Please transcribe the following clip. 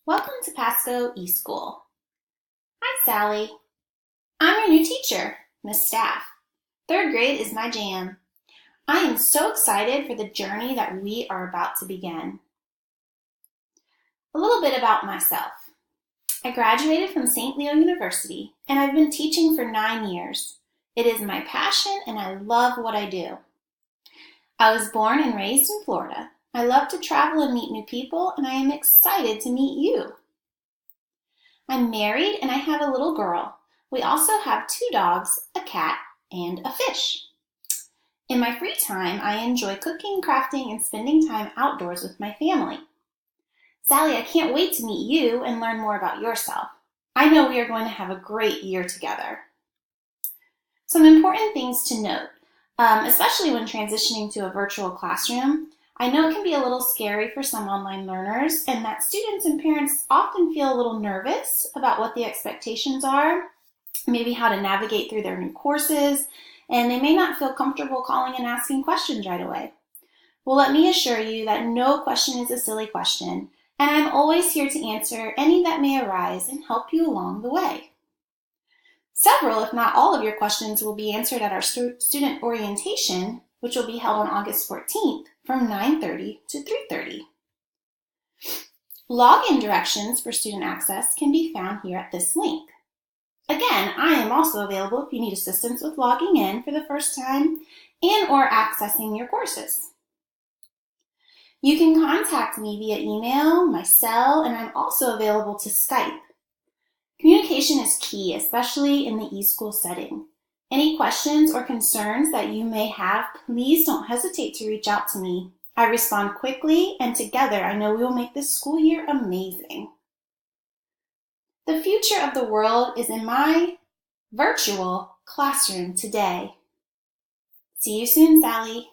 Welcome to Pasco eSchool. Hi, Sally. I'm your new teacher, Miss Staff. Third grade is my jam. I am so excited for the journey that we are about to begin. A little bit about myself. I graduated from St. Leo University, and I've been teaching for 9 years. It is my passion, and I love what I do. I was born and raised in Florida. I love to travel and meet new people, and I am excited to meet you. I'm married and I have a little girl. We also have 2 dogs, a cat, and a fish. In my free time, I enjoy cooking, crafting, and spending time outdoors with my family. Sally, I can't wait to meet you and learn more about yourself. I know we are going to have a great year together. Some important things to note, especially when transitioning to a virtual classroom. I know it can be a little scary for some online learners, and that students and parents often feel a little nervous about what the expectations are, maybe how to navigate through their new courses, and they may not feel comfortable calling and asking questions right away. Well, let me assure you that no question is a silly question, and I'm always here to answer any that may arise and help you along the way. Several, if not all of your questions will be answered at our student orientation, which will be held on August 14th from 9:30 to 3:30. Login directions for student access can be found here at this link. Again, I am also available if you need assistance with logging in for the first time and or accessing your courses. You can contact me via email, my cell, and I'm also available to Skype. Communication is key, especially in the eSchool setting. Any questions or concerns that you may have, please don't hesitate to reach out to me. I respond quickly, and together I know we will make this school year amazing. The future of the world is in my virtual classroom today. See you soon, Sally.